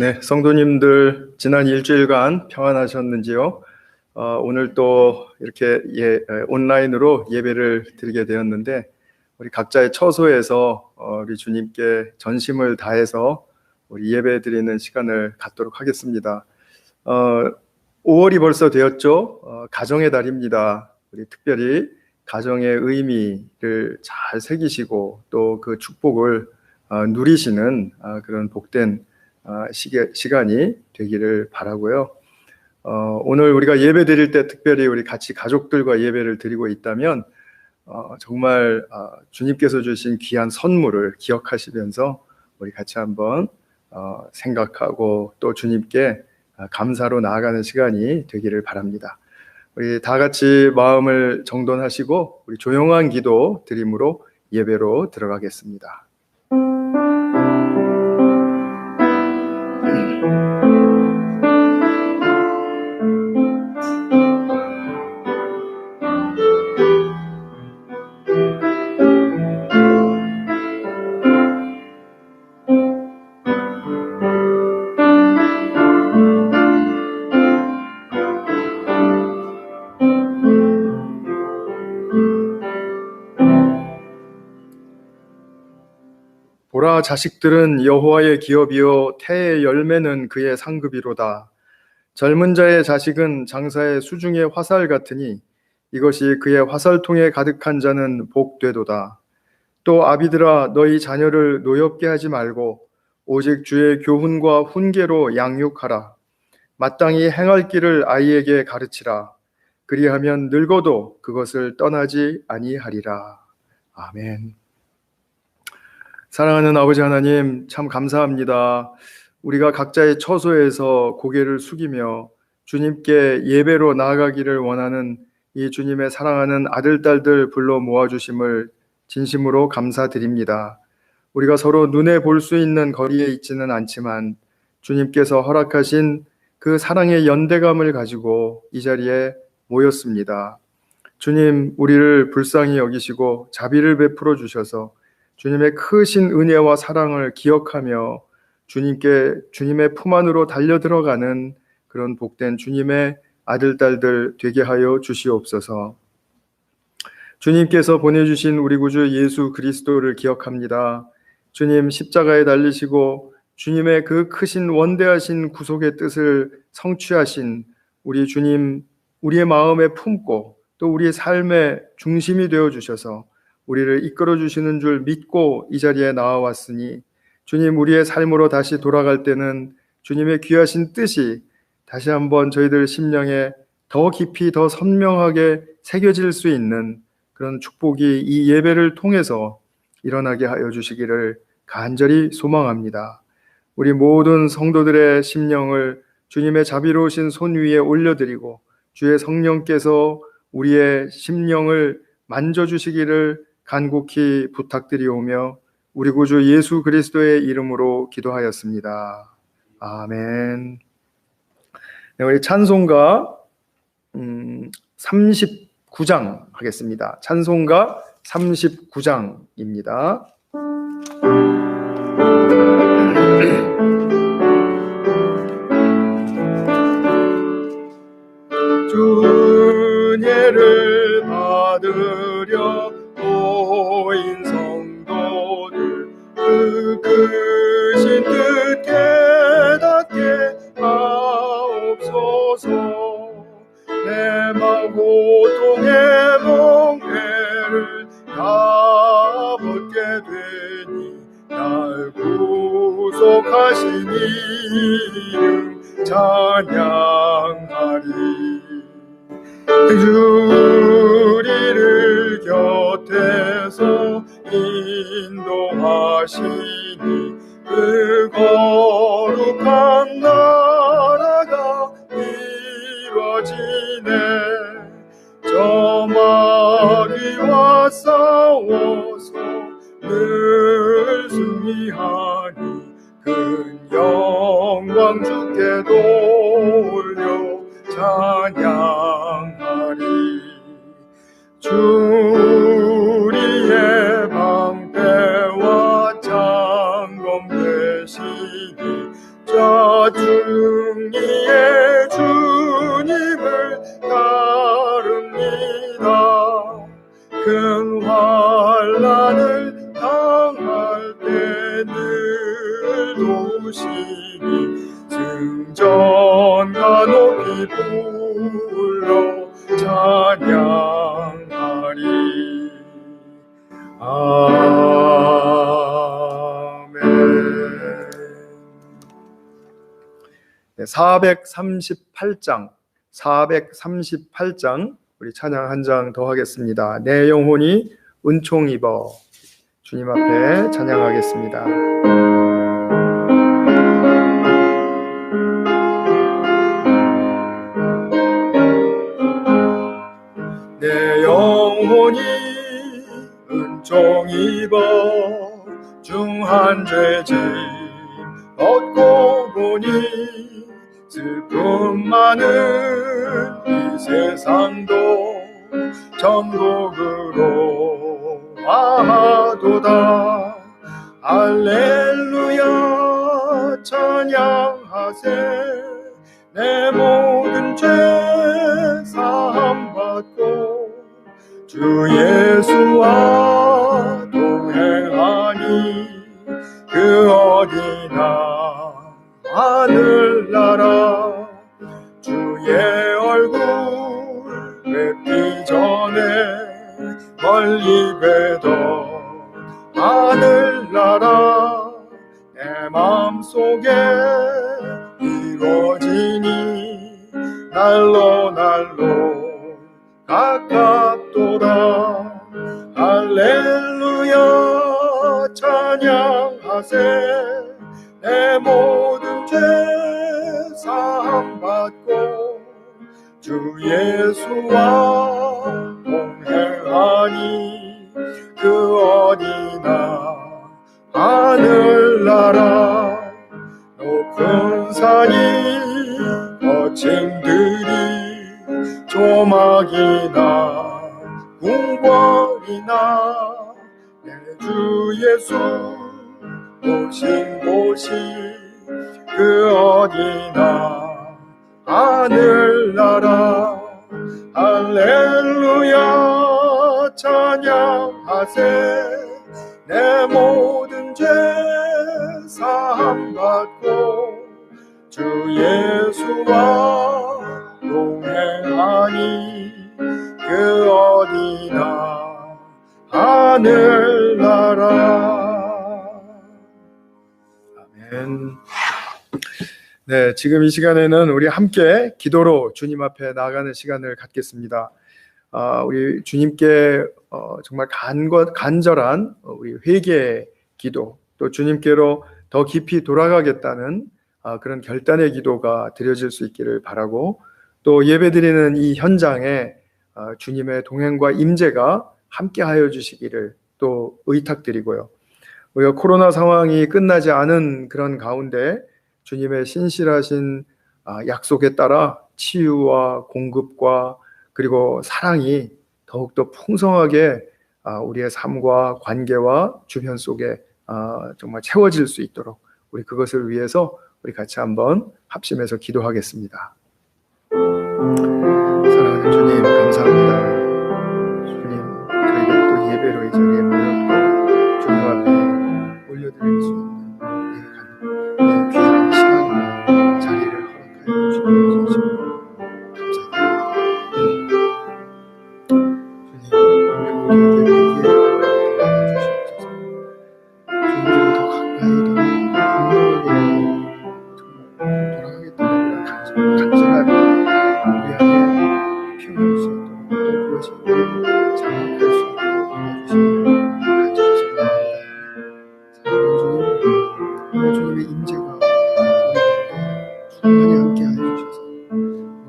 네, 성도님들 지난 일주일간 평안하셨는지요? 오늘 또 이렇게 온라인으로 예배를 드리게 되었는데 우리 각자의 처소에서 우리 주님께 전심을 다해서 우리 예배 드리는 시간을 갖도록 하겠습니다. 5월이 벌써 되었죠? 가정의 달입니다. 우리 특별히 가정의 의미를 잘 새기시고 또 그 축복을 누리시는 그런 복된 시간이 되기를 바라고요. 오늘 우리가 예배 드릴 때 특별히 우리 같이 가족들과 예배를 드리고 있다면 정말 주님께서 주신 귀한 선물을 기억하시면서 우리 같이 한번 생각하고 또 주님께 감사로 나아가는 시간이 되기를 바랍니다. 우리 다 같이 마음을 정돈하시고 우리 조용한 기도 드림으로 예배로 들어가겠습니다. 보라, 자식들은 여호와의 기업이요 태의 열매는 그의 상급이로다. 젊은 자의 자식은 장사의 수중의 화살 같으니 이것이 그의 화살통에 가득한 자는 복되도다. 또 아비들아, 너희 자녀를 노엽게 하지 말고 오직 주의 교훈과 훈계로 양육하라. 마땅히 행할 길을 아이에게 가르치라. 그리하면 늙어도 그것을 떠나지 아니하리라. 아멘. 사랑하는 아버지 하나님, 참 감사합니다. 우리가 각자의 처소에서 고개를 숙이며 주님께 예배로 나아가기를 원하는 이 주님의 사랑하는 아들, 딸들 불러 모아주심을 진심으로 감사드립니다. 우리가 서로 눈에 볼 수 있는 거리에 있지는 않지만 주님께서 허락하신 그 사랑의 연대감을 가지고 이 자리에 모였습니다. 주님, 우리를 불쌍히 여기시고 자비를 베풀어 주셔서 주님의 크신 은혜와 사랑을 기억하며 주님의 품 안으로 달려들어가는 그런 복된 주님의 아들, 딸들 되게 하여 주시옵소서. 주님께서 보내주신 우리 구주 예수 그리스도를 기억합니다. 주님 십자가에 달리시고 주님의 그 크신 원대하신 구속의 뜻을 성취하신 우리 주님, 우리의 마음에 품고 또 우리의 삶의 중심이 되어주셔서 우리를 이끌어 주시는 줄 믿고 이 자리에 나와왔으니 주님, 우리의 삶으로 다시 돌아갈 때는 주님의 귀하신 뜻이 다시 한번 저희들 심령에 더 깊이 더 선명하게 새겨질 수 있는 그런 축복이 이 예배를 통해서 일어나게 하여 주시기를 간절히 소망합니다. 우리 모든 성도들의 심령을 주님의 자비로우신 손 위에 올려드리고 주의 성령께서 우리의 심령을 만져주시기를 간곡히 부탁드리오며 우리 구주 예수 그리스도의 이름으로 기도하였습니다. 아멘. 네, 우리 찬송가 39장 하겠습니다. 찬송가 39장입니다. 주례를 받으려 모인 성도들 그 크신 뜻 깨닫게 하옵소서. 내 마음 고통의 멍에를 다 벗게 되니 날 구속하신 이름 찬양하리. 우리를 곁에서 인도하시니 그 거룩한 나라가 이루어지네. 저 마귀와 싸워서 늘 승리하니 큰 영광 주께 돌려 찬양하리. 주리의 방패와 창검 되시니 자중리에 주님을 따릅니다. 큰 환난을 당할 때 늘 도우시니 승전가 높이 불러 찬양하리. 아멘. 네, 438장 우리 찬양 한 장 더 하겠습니다. 내 영혼이 은총 입어. 주님 앞에 찬양하겠습니다. 내 영혼이 은총 입어 중한 죄짐 얻고 보니 슬픔 많은 이 세상도 천국으로 와도다. 할렐루야 찬양하세. 내 모든 죄 사함 받고 주 예수와 동행하니 그 어디나 하늘나라. 주의 얼굴 뵙기 전에 멀리 뵈던 하늘나라 내 맘속에 이루어지니 날로 가깝도다. 할렐루야 찬양하세. 내 모든 죄 사함 받고 주 예수와 동행하니 그 어디나 하늘나라. 높은 산이 거친 들이 조막이나 궁궐이나 내 주 예수 오신 곳이 그 어디나 하늘나라. 할렐루야 찬양하세. 내 모든 죄 사함 받고 주 예수와 동행하니 그 어디나 하늘나라. 아멘. 네, 지금 이 시간에는 우리 함께 기도로 주님 앞에 나아가는 시간을 갖겠습니다. 우리 주님께 정말 간절한 우리 회개의 기도, 또 주님께로 더 깊이 돌아가겠다는 그런 결단의 기도가 드려질 수 있기를 바라고, 또 예배드리는 이 현장에 주님의 동행과 임재가 함께하여 주시기를 또 의탁드리고요. 우리가 코로나 상황이 끝나지 않은 그런 가운데 주님의 신실하신 약속에 따라 치유와 공급과 그리고 사랑이 더욱더 풍성하게 우리의 삶과 관계와 주변 속에 정말 채워질 수 있도록 우리 그것을 위해서 우리 같이 한번 합심해서 기도하겠습니다. 사랑하는 주님 감사합니다. 주님, 저희가 또 예배로 이 자리에 모였고 주님 앞에 올려드릴 수 있는 귀한 시간과 자리를 허락하여 주시는 진심으로 감사드립니다. 주님, 우리에게 위기에 도와주시옵소서. 주님께로 더 가까이 더 돌아가겠다는 간절한 우리에게 피워줄 수 있도록, 또 그것이 장악할 수 있도록 도와주시기를 간절히 소원합니다. 사랑하는 주님, 주님의 임재가 우리 가운데 충만히 함께하여 주셔서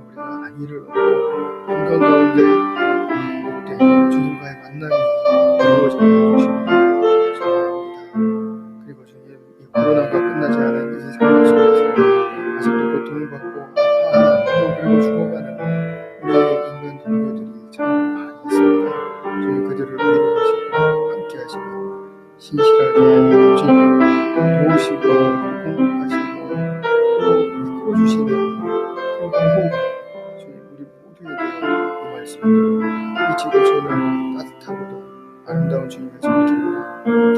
우리가 안위를 얻고 평강 가운데 복된 주님과의 만남이 이루어져 주시기를 소원합니다. 그리고 주님, 이 코로나가 끝나지 않은 이 상황 속에서 아직도 고통을 받고 아파하는, 또 그리고 죽어가는 우리 인간 동료들이 참 많이 있습니다. 주님, 그들을 위로하시고 함께하시고 신실하게 주님 도우시고 공급하시고 아름다운 주님의 손길로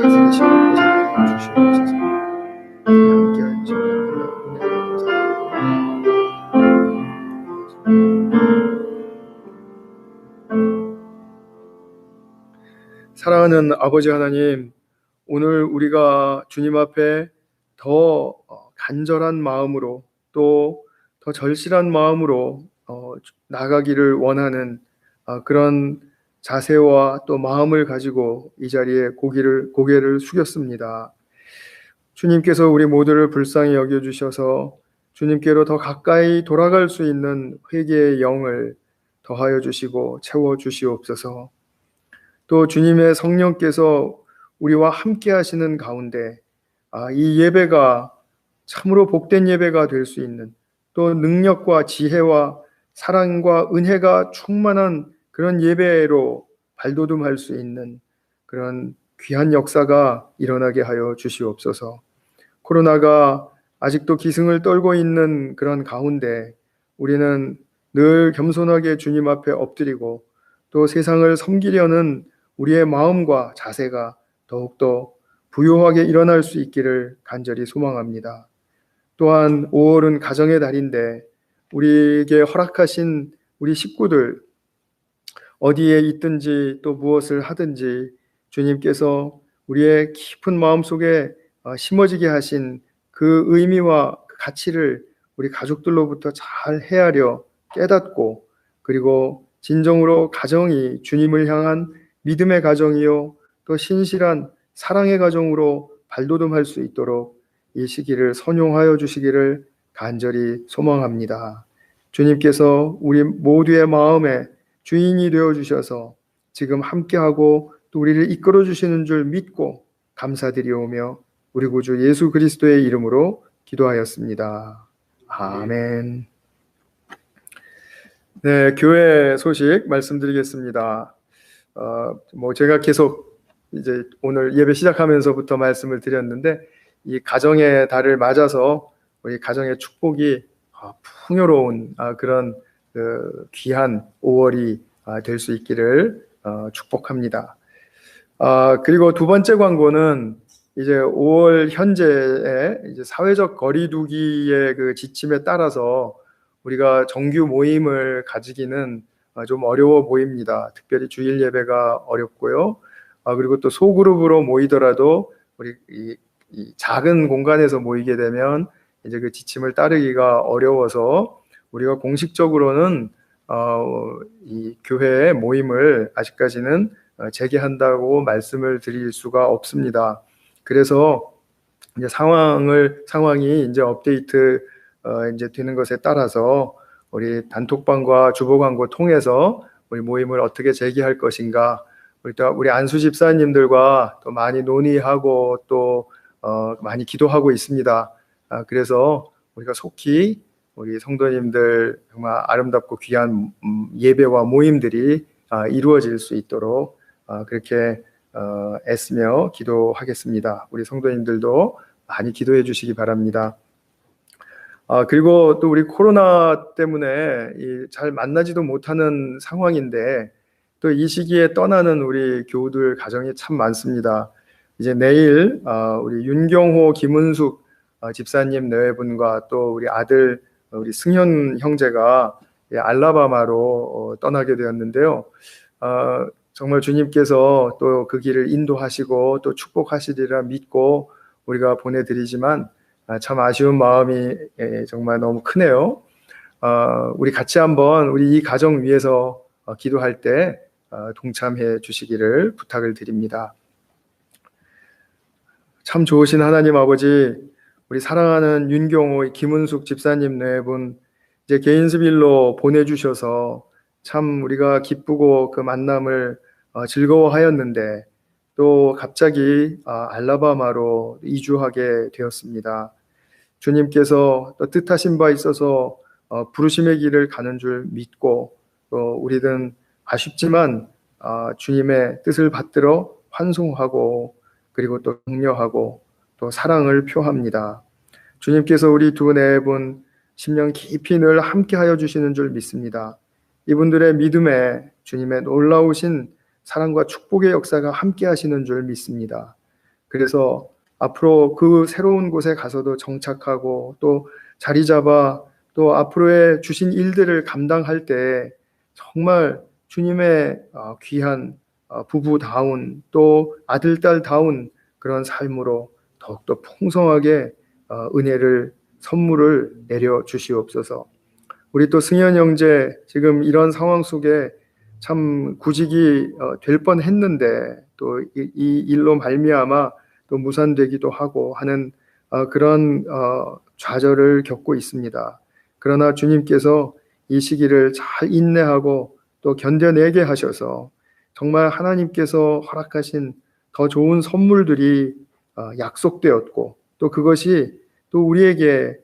다스리시고 보살펴 주시옵소서. 함께하여 주시옵소서. 사랑하는 아버지 하나님, 오늘 우리가 주님 앞에 더 간절한 마음으로 또 더 절실한 마음으로 나가기를 원하는 그런 자세와 또 마음을 가지고 이 자리에 고개를 숙였습니다. 주님께서 우리 모두를 불쌍히 여겨주셔서 주님께로 더 가까이 돌아갈 수 있는 회개의 영을 더하여 주시고 채워주시옵소서. 또 주님의 성령께서 우리와 함께 하시는 가운데 이 예배가 참으로 복된 예배가 될 수 있는, 또 능력과 지혜와 사랑과 은혜가 충만한 그런 예배로 발돋움할 수 있는 그런 귀한 역사가 일어나게 하여 주시옵소서. 코로나가 아직도 기승을 떨고 있는 그런 가운데 우리는 늘 겸손하게 주님 앞에 엎드리고 또 세상을 섬기려는 우리의 마음과 자세가 더욱더 부요하게 일어날 수 있기를 간절히 소망합니다. 또한 5월은 가정의 달인데 우리에게 허락하신 우리 식구들 어디에 있든지 또 무엇을 하든지 주님께서 우리의 깊은 마음속에 심어지게 하신 그 의미와 그 가치를 우리 가족들로부터 잘 헤아려 깨닫고, 그리고 진정으로 가정이 주님을 향한 믿음의 가정이요 또 신실한 사랑의 가정으로 발돋움할 수 있도록 이 시기를 선용하여 주시기를 간절히 소망합니다. 주님께서 우리 모두의 마음에 주인이 되어 주셔서 지금 함께하고 또 우리를 이끌어 주시는 줄 믿고 감사드리오며 우리 구주 예수 그리스도의 이름으로 기도하였습니다. 아멘. 네, 교회 소식 말씀드리겠습니다. 제가 계속 이제 오늘 예배 시작하면서부터 말씀을 드렸는데, 이 가정의 달을 맞아서 우리 가정의 축복이 풍요로운 그런 귀한 5월이 될 수 있기를 축복합니다. 그리고 두 번째 광고는 이제 5월 현재의 이제 사회적 거리두기의 그 지침에 따라서 우리가 정규 모임을 가지기는 좀 어려워 보입니다. 특별히 주일 예배가 어렵고요. 그리고 또 소그룹으로 모이더라도 우리 이 작은 공간에서 모이게 되면 이제 그 지침을 따르기가 어려워서 우리가 공식적으로는 이 교회의 모임을 아직까지는 재개한다고 말씀을 드릴 수가 없습니다. 그래서 이제 상황이 이제 업데이트 이제 되는 것에 따라서 우리 단톡방과 주보광고 통해서 우리 모임을 어떻게 재개할 것인가, 우리 안수 집사님들과 또 많이 논의하고 또 많이 기도하고 있습니다. 그래서 우리가 속히 우리 성도님들 정말 아름답고 귀한 예배와 모임들이 이루어질 수 있도록 그렇게 애쓰며 기도하겠습니다. 우리 성도님들도 많이 기도해 주시기 바랍니다. 그리고 또 우리 코로나 때문에 잘 만나지도 못하는 상황인데 또 이 시기에 떠나는 우리 교우들 가정이 참 많습니다. 이제 내일 우리 윤경호, 김은숙 집사님 네 분과 또 우리 아들 우리 승현 형제가 알라바마로 떠나게 되었는데요. 정말 주님께서 또 그 길을 인도하시고 또 축복하시리라 믿고 우리가 보내드리지만 참 아쉬운 마음이 정말 너무 크네요. 우리 같이 한번 우리 이 가정 위해서 기도할 때 동참해 주시기를 부탁을 드립니다. 참 좋으신 하나님 아버지, 우리 사랑하는 윤경호, 김은숙 집사님 네 분 이제 개인스빌로 보내주셔서 참 우리가 기쁘고 그 만남을 즐거워하였는데 또 갑자기 알라바마로 이주하게 되었습니다. 주님께서 또 뜻하신 바 있어서 부르심의 길을 가는 줄 믿고 또 우리는 아쉽지만 주님의 뜻을 받들어 환송하고 그리고 또 격려하고 또 사랑을 표합니다. 주님께서 우리 두 네 분 10년 깊이 늘 함께하여 주시는 줄 믿습니다. 이분들의 믿음에 주님의 놀라우신 사랑과 축복의 역사가 함께 하시는 줄 믿습니다. 그래서 앞으로 그 새로운 곳에 가서도 정착하고 또 자리 잡아 또 앞으로의 주신 일들을 감당할 때 정말 주님의 귀한 부부다운 또 아들딸다운 그런 삶으로 더욱더 풍성하게 은혜를 선물을 내려 주시옵소서. 우리 또 승현 형제 지금 이런 상황 속에 참 구직이 될 뻔했는데 또 이 일로 말미암아 또 무산되기도 하고 하는 그런 좌절을 겪고 있습니다. 그러나 주님께서 이 시기를 잘 인내하고 또 견뎌내게 하셔서 정말 하나님께서 허락하신 더 좋은 선물들이 약속되었고 또 그것이 또 우리에게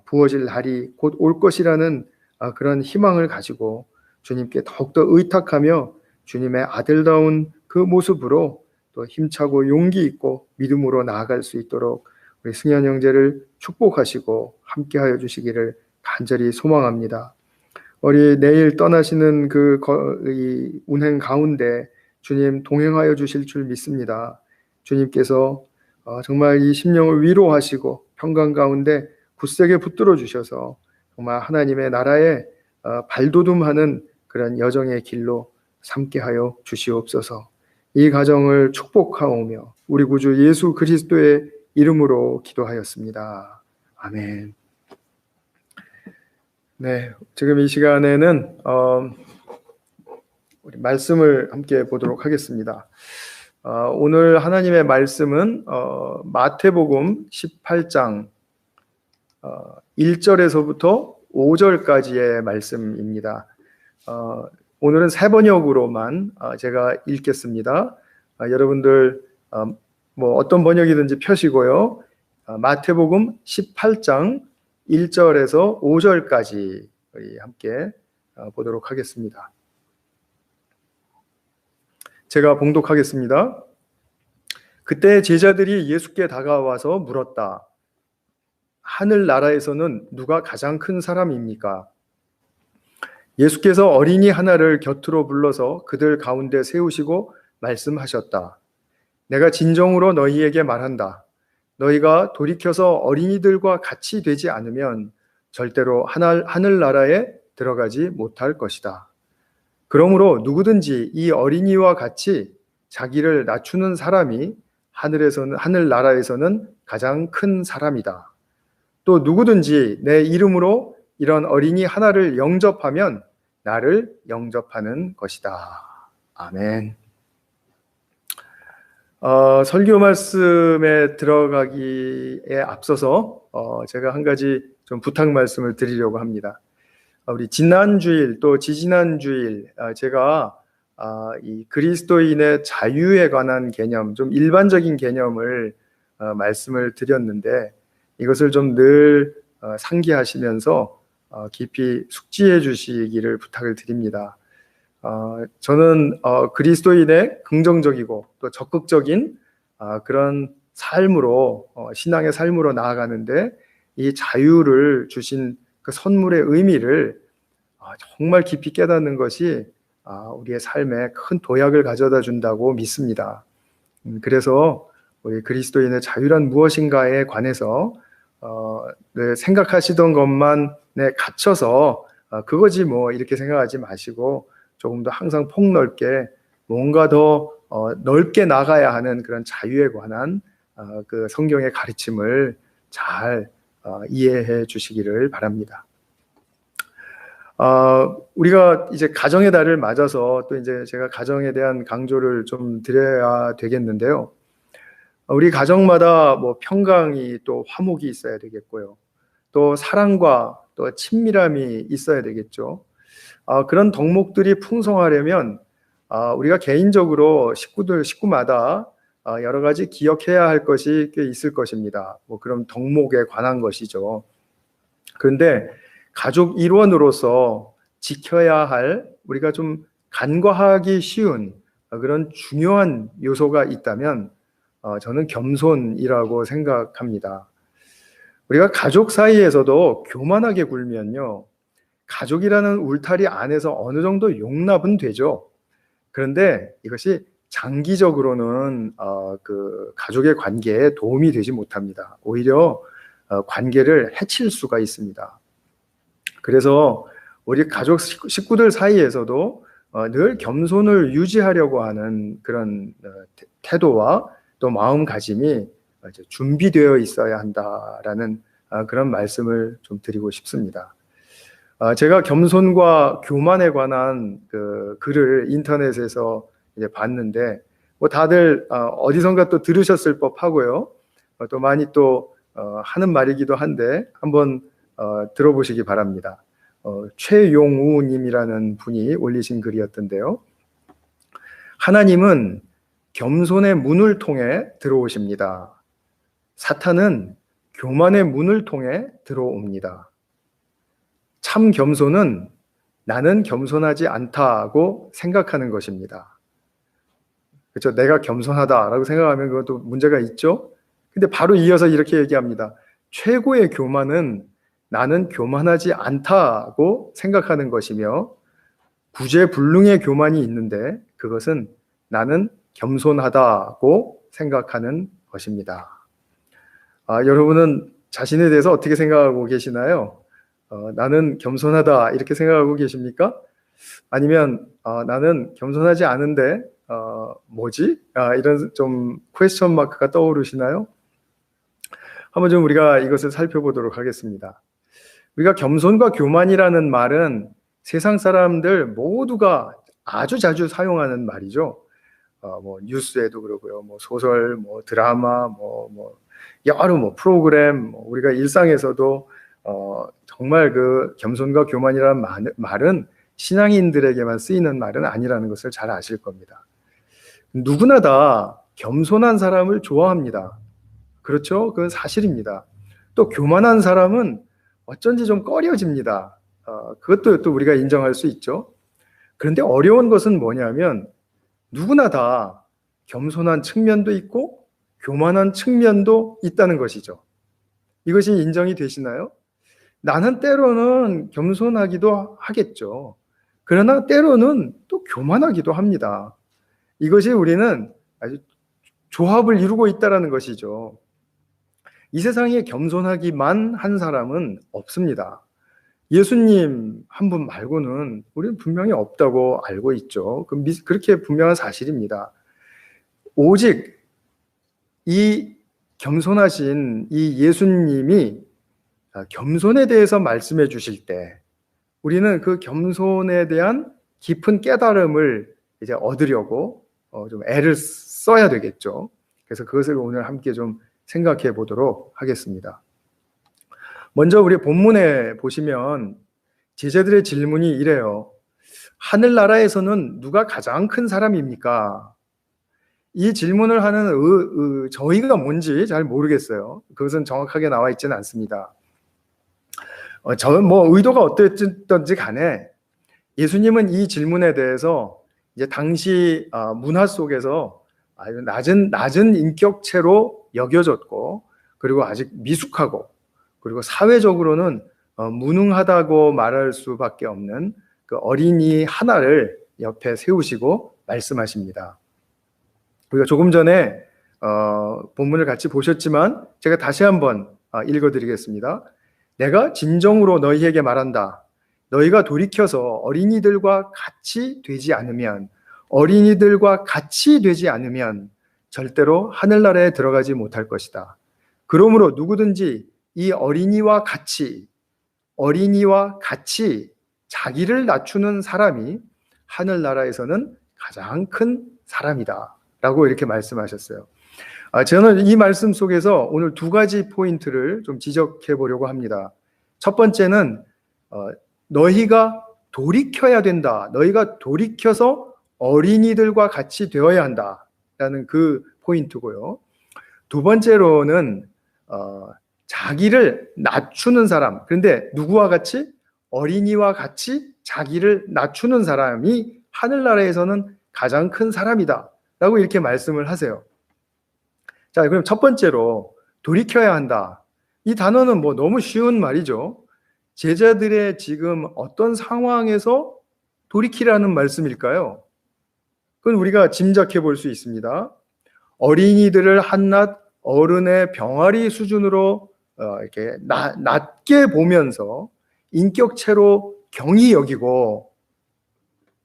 부어질 날이 곧 올 것이라는 그런 희망을 가지고 주님께 더욱더 의탁하며 주님의 아들다운 그 모습으로 또 힘차고 용기 있고 믿음으로 나아갈 수 있도록 우리 승현 형제를 축복하시고 함께하여 주시기를 간절히 소망합니다. 우리 내일 떠나시는 이 운행 가운데 주님 동행하여 주실 줄 믿습니다. 주님께서 정말 이 심령을 위로하시고 평강 가운데 굳세게 붙들어 주셔서 정말 하나님의 나라에 발돋움하는 그런 여정의 길로 삼게 하여 주시옵소서. 이 가정을 축복하오며 우리 구주 예수 그리스도의 이름으로 기도하였습니다. 아멘. 네, 지금 이 시간에는 우리 말씀을 함께 보도록 하겠습니다. 오늘 하나님의 말씀은 마태복음 18장 1절에서부터 5절까지의 말씀입니다. 오늘은 세 번역으로만 제가 읽겠습니다. 여러분들 뭐 어떤 번역이든지 펴시고요. 마태복음 18장 1절에서 5절까지 우리 함께 보도록 하겠습니다. 제가 봉독하겠습니다. 그때 제자들이 예수께 다가와서 물었다. 하늘나라에서는 누가 가장 큰 사람입니까? 예수께서 어린이 하나를 곁으로 불러서 그들 가운데 세우시고 말씀하셨다. 내가 진정으로 너희에게 말한다. 너희가 돌이켜서 어린이들과 같이 되지 않으면 절대로 하늘나라에 들어가지 못할 것이다. 그러므로 누구든지 이 어린이와 같이 자기를 낮추는 사람이 하늘나라에서는 가장 큰 사람이다. 또 누구든지 내 이름으로 이런 어린이 하나를 영접하면 나를 영접하는 것이다. 아멘. 설교 말씀에 들어가기에 앞서서 제가 한 가지 좀 부탁 말씀을 드리려고 합니다. 우리 지난주일 또 지지난주일 제가 이 그리스도인의 자유에 관한 개념, 좀 일반적인 개념을 말씀을 드렸는데 이것을 좀 늘 상기하시면서 깊이 숙지해 주시기를 부탁을 드립니다. 저는 그리스도인의 긍정적이고 또 적극적인 그런 삶으로 신앙의 삶으로 나아가는데 이 자유를 주신 그 선물의 의미를 정말 깊이 깨닫는 것이 우리의 삶에 큰 도약을 가져다 준다고 믿습니다. 그래서 우리 그리스도인의 자유란 무엇인가에 관해서 생각하시던 것만에 갇혀서 그거지 뭐 이렇게 생각하지 마시고 조금 더 항상 폭넓게 뭔가 더 넓게 나가야 하는 그런 자유에 관한 그 성경의 가르침을 잘 이해해 주시기를 바랍니다. 우리가 이제 가정의 달을 맞아서 또 이제 제가 가정에 대한 강조를 좀 드려야 되겠는데요. 우리 가정마다 뭐 평강이 또 화목이 있어야 되겠고요. 또 사랑과 또 친밀함이 있어야 되겠죠. 그런 덕목들이 풍성하려면 우리가 개인적으로 식구마다 여러 가지 기억해야 할 것이 꽤 있을 것입니다. 뭐 그런 덕목에 관한 것이죠. 그런데 가족 일원으로서 지켜야 할 우리가 좀 간과하기 쉬운 그런 중요한 요소가 있다면 저는 겸손이라고 생각합니다. 우리가 가족 사이에서도 교만하게 굴면요, 가족이라는 울타리 안에서 어느 정도 용납은 되죠. 그런데 이것이 장기적으로는 그 가족의 관계에 도움이 되지 못합니다. 오히려 관계를 해칠 수가 있습니다. 그래서 우리 가족 식구들 사이에서도 늘 겸손을 유지하려고 하는 그런 태도와 또 마음가짐이 이제 준비되어 있어야 한다라는 그런 말씀을 좀 드리고 싶습니다. 제가 겸손과 교만에 관한 그 글을 인터넷에서 이제 봤는데, 뭐 다들 어디선가 또 들으셨을 법하고요. 또 많이 또 하는 말이기도 한데 한번 들어보시기 바랍니다. 최용우님이라는 분이 올리신 글이었던데요. 하나님은 겸손의 문을 통해 들어오십니다. 사탄은 교만의 문을 통해 들어옵니다. 참 겸손은 나는 겸손하지 않다고 생각하는 것입니다. 그렇죠? 내가 겸손하다라고 생각하면 그것도 문제가 있죠? 근데 바로 이어서 이렇게 얘기합니다. 최고의 교만은 나는 교만하지 않다고 생각하는 것이며, 구제불능의 교만이 있는데 그것은 나는 겸손하다고 생각하는 것입니다. 여러분은 자신에 대해서 어떻게 생각하고 계시나요? 나는 겸손하다 이렇게 생각하고 계십니까? 아니면 나는 겸손하지 않은데 뭐지? 이런 좀 퀘스천 마크가 떠오르시나요? 한번 좀 우리가 이것을 살펴보도록 하겠습니다. 우리가 겸손과 교만이라는 말은 세상 사람들 모두가 아주 자주 사용하는 말이죠. 뭐 뉴스에도 그러고요, 뭐 소설, 뭐 드라마, 뭐 여러 뭐 프로그램, 우리가 일상에서도 정말 그 겸손과 교만이라는 말은 신앙인들에게만 쓰이는 말은 아니라는 것을 잘 아실 겁니다. 누구나 다 겸손한 사람을 좋아합니다. 그렇죠? 그건 사실입니다. 또 교만한 사람은 어쩐지 좀 꺼려집니다. 그것도 또 우리가 인정할 수 있죠. 그런데 어려운 것은 뭐냐면 누구나 다 겸손한 측면도 있고 교만한 측면도 있다는 것이죠. 이것이 인정이 되시나요? 나는 때로는 겸손하기도 하겠죠. 그러나 때로는 또 교만하기도 합니다. 이것이 우리는 아주 조합을 이루고 있다는 것이죠. 이 세상에 겸손하기만 한 사람은 없습니다. 예수님 한 분 말고는 우리는 분명히 없다고 알고 있죠. 그렇게 분명한 사실입니다. 오직 이 겸손하신 이 예수님이 겸손에 대해서 말씀해 주실 때 우리는 그 겸손에 대한 깊은 깨달음을 이제 얻으려고 좀 애를 써야 되겠죠. 그래서 그것을 오늘 함께 좀 생각해 보도록 하겠습니다. 먼저 우리 본문에 보시면 제자들의 질문이 이래요. 하늘나라에서는 누가 가장 큰 사람입니까? 이 질문을 하는 저희가 뭔지 잘 모르겠어요. 그것은 정확하게 나와 있지는 않습니다. 저는 뭐 의도가 어땠든지 간에 예수님은 이 질문에 대해서 이제 당시 문화 속에서 아주 낮은 인격체로 여겨졌고, 그리고 아직 미숙하고, 그리고 사회적으로는 무능하다고 말할 수밖에 없는 그 어린이 하나를 옆에 세우시고 말씀하십니다. 우리가 조금 전에 본문을 같이 보셨지만 제가 다시 한번 읽어드리겠습니다. 내가 진정으로 너희에게 말한다. 너희가 돌이켜서 어린이들과 같이 되지 않으면 절대로 하늘나라에 들어가지 못할 것이다. 그러므로 누구든지 이 어린이와 같이 자기를 낮추는 사람이 하늘나라에서는 가장 큰 사람이다 라고 이렇게 말씀하셨어요. 저는 이 말씀 속에서 오늘 두 가지 포인트를 좀 지적해 보려고 합니다. 첫 번째는 너희가 돌이켜야 된다. 너희가 돌이켜서 어린이들과 같이 되어야 한다라는 그 포인트고요. 두 번째로는 자기를 낮추는 사람. 그런데 누구와 같이? 어린이와 같이 자기를 낮추는 사람이 하늘나라에서는 가장 큰 사람이다 라고 이렇게 말씀을 하세요. 자, 그럼 첫 번째로 돌이켜야 한다. 이 단어는 뭐 너무 쉬운 말이죠. 제자들의 지금 어떤 상황에서 돌이키라는 말씀일까요? 그건 우리가 짐작해 볼 수 있습니다. 어린이들을 한낱 어른의 병아리 수준으로 이렇게 낮게 보면서 인격체로 경히 여기고,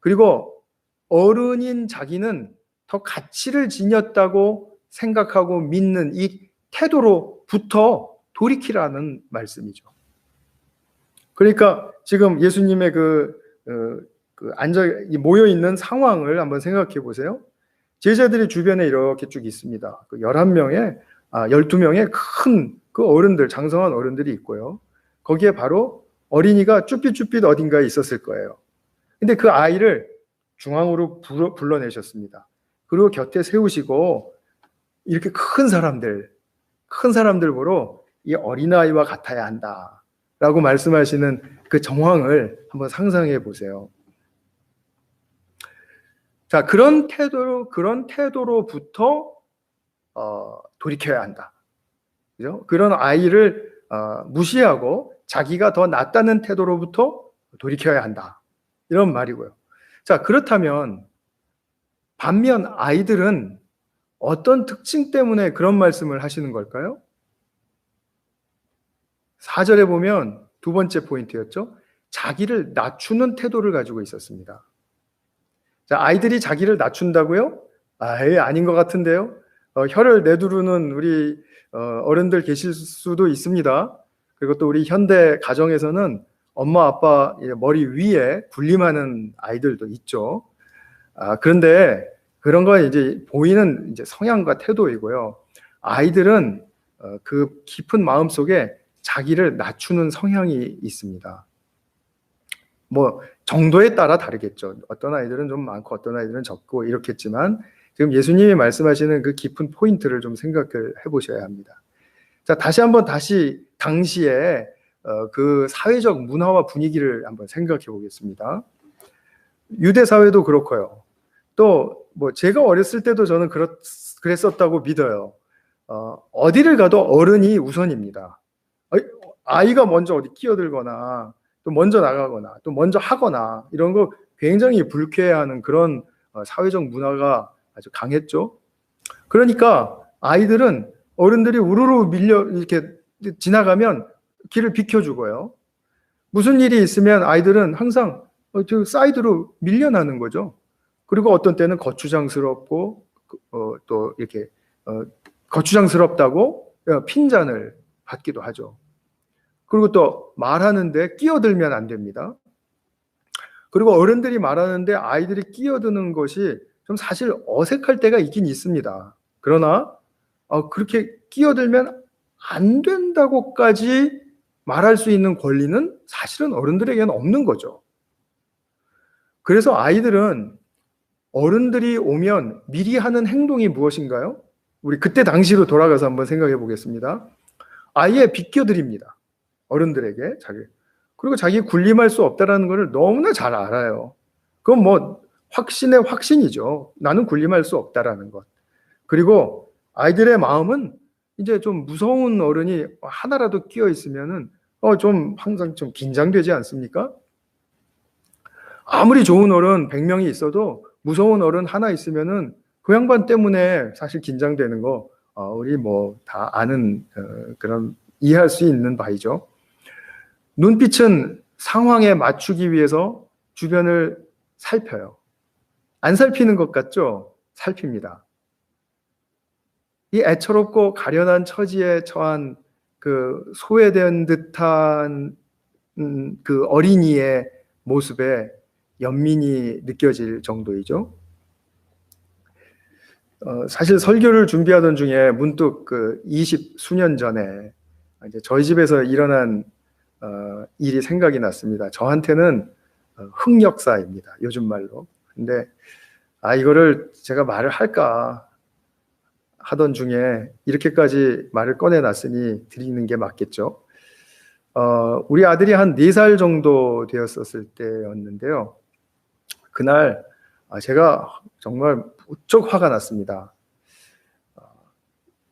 그리고 어른인 자기는 더 가치를 지녔다고 생각하고 믿는 이 태도로부터 돌이키라는 말씀이죠. 그러니까 지금 예수님의 모여 있는 상황을 한번 생각해 보세요. 제자들이 주변에 이렇게 쭉 있습니다. 12명의 큰 그 어른들, 장성한 어른들이 있고요. 거기에 바로 어린이가 쭈삣쭈삣 어딘가에 있었을 거예요. 근데 그 아이를 중앙으로 불러내셨습니다. 그리고 곁에 세우시고 이렇게 큰 사람들 보러 이 어린아이와 같아야 한다 라고 말씀하시는 그 정황을 한번 상상해 보세요. 자, 그런 태도로부터 돌이켜야 한다. 그죠? 그런 아이를 무시하고 자기가 더 낫다는 태도로부터 돌이켜야 한다. 이런 말이고요. 자, 그렇다면 반면 아이들은 어떤 특징 때문에 그런 말씀을 하시는 걸까요? 4절에 보면 두 번째 포인트였죠. 자기를 낮추는 태도를 가지고 있었습니다. 자, 아이들이 자기를 낮춘다고요? 아닌 것 같은데요. 혀를 내두르는 우리 어른들 계실 수도 있습니다. 그리고 또 우리 현대 가정에서는 엄마 아빠 머리 위에 군림하는 아이들도 있죠. 그런데 그런 건 이제 보이는 이제 성향과 태도이고요. 아이들은 그 깊은 마음 속에 자기를 낮추는 성향이 있습니다. 뭐 정도에 따라 다르겠죠. 어떤 아이들은 좀 많고 어떤 아이들은 적고 이렇겠지만 지금 예수님이 말씀하시는 그 깊은 포인트를 좀 생각을 해보셔야 합니다. 자, 당시에 그 사회적 문화와 분위기를 한번 생각해 보겠습니다. 유대 사회도 그렇고요. 또 뭐 제가 어렸을 때도 저는 그랬었다고 믿어요. 어디를 가도 어른이 우선입니다. 아이가 먼저 어디 끼어들거나 또 먼저 나가거나 또 먼저 하거나 이런 거 굉장히 불쾌해하는 그런 사회적 문화가 아주 강했죠. 그러니까 아이들은 어른들이 우르르 밀려 이렇게 지나가면 길을 비켜주고요. 무슨 일이 있으면 아이들은 항상 저 사이드로 밀려나는 거죠. 그리고 어떤 때는 거추장스럽고 또 이렇게 거추장스럽다고 핀잔을 받기도 하죠. 그리고 또 말하는데 끼어들면 안 됩니다. 그리고 어른들이 말하는데 아이들이 끼어드는 것이 좀 사실 어색할 때가 있긴 있습니다. 그러나 그렇게 끼어들면 안 된다고까지 말할 수 있는 권리는 사실은 어른들에게는 없는 거죠. 그래서 아이들은 어른들이 오면 미리 하는 행동이 무엇인가요? 우리 그때 당시로 돌아가서 한번 생각해 보겠습니다. 아예 비껴드립니다. 어른들에게 그리고 자기 군림할 수 없다라는 것을 너무나 잘 알아요. 그건 뭐 확신의 확신이죠. 나는 군림할 수 없다라는 것. 그리고 아이들의 마음은 이제 좀 무서운 어른이 하나라도 끼어 있으면은 좀 항상 좀 긴장되지 않습니까? 아무리 좋은 어른 100명이 있어도 무서운 어른 하나 있으면은 그 양반 때문에 사실 긴장되는 거 우리 뭐 다 아는 그런 이해할 수 있는 바이죠. 눈빛은 상황에 맞추기 위해서 주변을 살펴요. 안 살피는 것 같죠? 살핍니다. 이 애처롭고 가련한 처지에 처한 그 소외된 듯한 그 어린이의 모습에 연민이 느껴질 정도이죠. 사실 설교를 준비하던 중에 문득 그 20수년 전에 이제 저희 집에서 일어난 일이 생각이 났습니다. 저한테는 흑역사입니다. 요즘 말로. 근데 이거를 제가 말을 할까 하던 중에 이렇게까지 말을 꺼내놨으니 드리는 게 맞겠죠. 우리 아들이 한 4살 정도 되었었을 때였는데요. 그날 제가 정말 무척 화가 났습니다.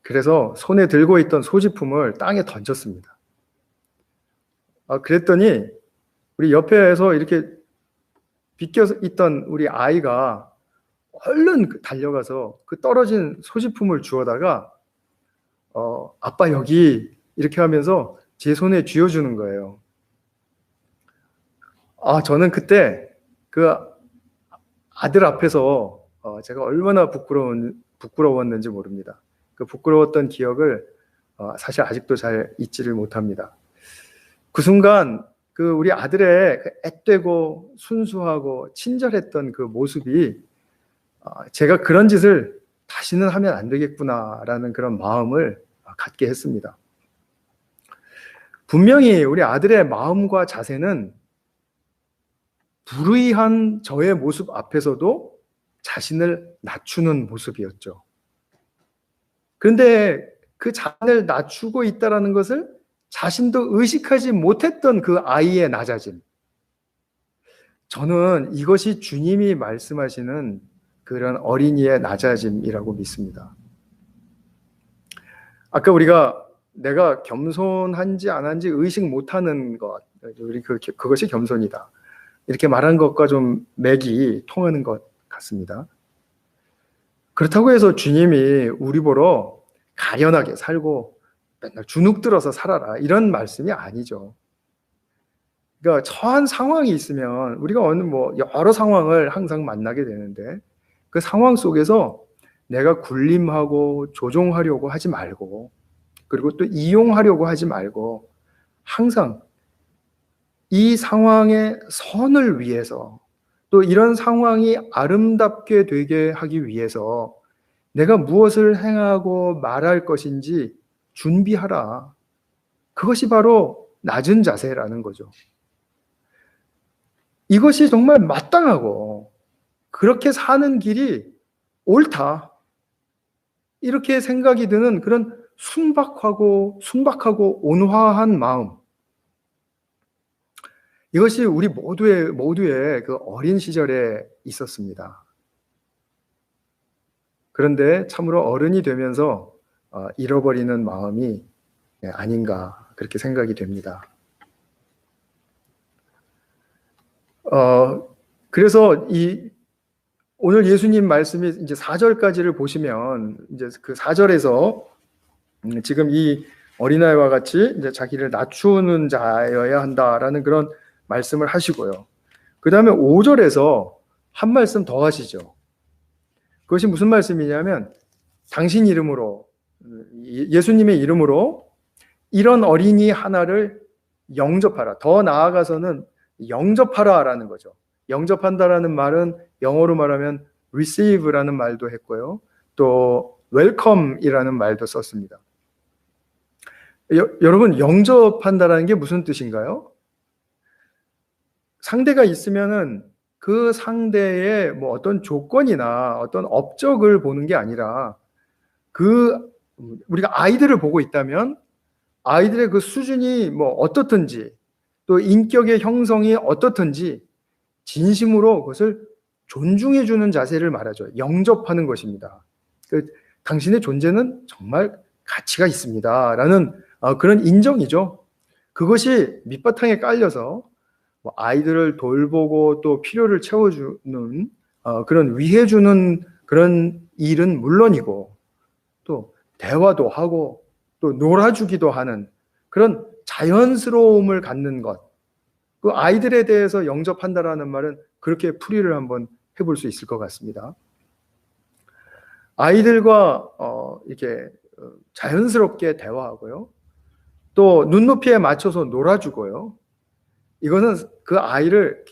그래서 손에 들고 있던 소지품을 땅에 던졌습니다. 그랬더니 우리 옆에서 이렇게 비껴 있던 우리 아이가 얼른 달려가서 그 떨어진 소지품을 주워다가 아빠 여기 이렇게 하면서 제 손에 쥐어주는 거예요. 저는 그때 그 아들 앞에서 제가 얼마나 부끄러웠는지 모릅니다. 그 부끄러웠던 기억을 사실 아직도 잘 잊지를 못합니다. 그 순간 그 우리 아들의 그 앳되고 순수하고 친절했던 그 모습이 제가 그런 짓을 다시는 하면 안 되겠구나라는 그런 마음을 갖게 했습니다. 분명히 우리 아들의 마음과 자세는 불의한 저의 모습 앞에서도 자신을 낮추는 모습이었죠. 그런데 그 자신을 낮추고 있다는 것을 자신도 의식하지 못했던 그 아이의 낮아짐. 저는 이것이 주님이 말씀하시는 그런 어린이의 낮아짐이라고 믿습니다. 아까 우리가 내가 겸손한지 안 한지 의식 못하는 것, 우리 그것이 겸손이다. 이렇게 말한 것과 좀 맥이 통하는 것 같습니다. 그렇다고 해서 주님이 우리 보러 가련하게 살고 맨날 주눅 들어서 살아라 이런 말씀이 아니죠. 그러니까 처한 상황이 있으면 우리가 여러 상황을 항상 만나게 되는데 그 상황 속에서 내가 군림하고 조종하려고 하지 말고 그리고 또 이용하려고 하지 말고 항상 이 상황의 선을 위해서 또 이런 상황이 아름답게 되게 하기 위해서 내가 무엇을 행하고 말할 것인지 준비하라. 그것이 바로 낮은 자세라는 거죠. 이것이 정말 마땅하고 그렇게 사는 길이 옳다. 이렇게 생각이 드는 그런 순박하고 온화한 마음. 이것이 우리 모두의 그 어린 시절에 있었습니다. 그런데 참으로 어른이 되면서 잃어버리는 마음이 아닌가 그렇게 생각이 됩니다. 그래서 오늘 예수님 말씀이 이제 4절까지를 보시면 이제 그 4절에서 지금 이 어린아이와 같이 이제 자기를 낮추는 자여야 한다라는 그런 말씀을 하시고요. 그 다음에 5절에서 한 말씀 더 하시죠. 그것이 무슨 말씀이냐면 당신 이름으로 예수님의 이름으로 이런 어린이 하나를 영접하라. 더 나아가서는 영접하라라는 거죠. 영접한다라는 말은 영어로 말하면 receive라는 말도 했고요. 또 welcome이라는 말도 썼습니다. 여러분 영접한다라는 게 무슨 뜻인가요? 상대가 있으면은 그 상대의 어떤 조건이나 어떤 업적을 보는 게 아니라 우리가 아이들을 보고 있다면 아이들의 그 수준이 어떻든지 또 인격의 형성이 어떻든지 진심으로 그것을 존중해 주는 자세를 말하죠. 영접하는 것입니다. 당신의 존재는 정말 가치가 있습니다. 라는 그런 인정이죠. 그것이 밑바탕에 깔려서 아이들을 돌보고 또 필요를 채워주는 그런 위해주는 그런 일은 물론이고 또 대화도 하고 또 놀아주기도 하는 그런 자연스러움을 갖는 것. 그 아이들에 대해서 영접한다라는 말은 그렇게 풀이를 한번 해볼 수 있을 것 같습니다. 아이들과 이렇게 자연스럽게 대화하고요. 또 눈높이에 맞춰서 놀아주고요. 이것은 그 아이를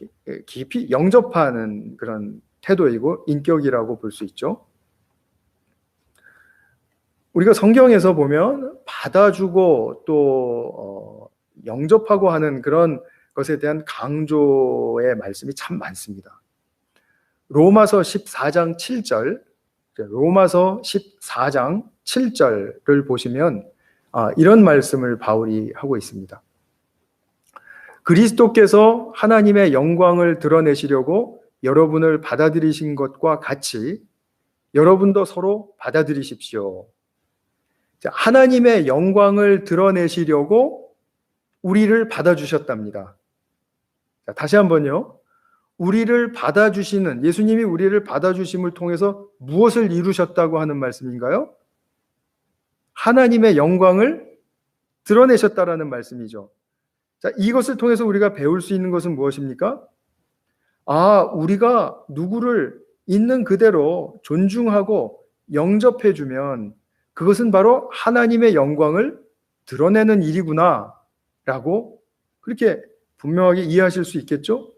깊이 영접하는 그런 태도이고 인격이라고 볼 수 있죠. 우리가 성경에서 보면 받아주고 또 영접하고 하는 그런 것에 대한 강조의 말씀이 참 많습니다. 로마서 14장 7절, 로마서 14장 7절을 보시면 이런 말씀을 바울이 하고 있습니다. 그리스도께서 하나님의 영광을 드러내시려고 여러분을 받아들이신 것과 같이 여러분도 서로 받아들이십시오. 하나님의 영광을 드러내시려고 우리를 받아주셨답니다. 다시 한번요. 우리를 받아주시는, 예수님이 우리를 받아주심을 통해서 무엇을 이루셨다고 하는 말씀인가요? 하나님의 영광을 드러내셨다라는 말씀이죠. 자, 이것을 통해서 우리가 배울 수 있는 것은 무엇입니까? 우리가 누구를 있는 그대로 존중하고 영접해주면 그것은 바로 하나님의 영광을 드러내는 일이구나 라고 그렇게 분명하게 이해하실 수 있겠죠?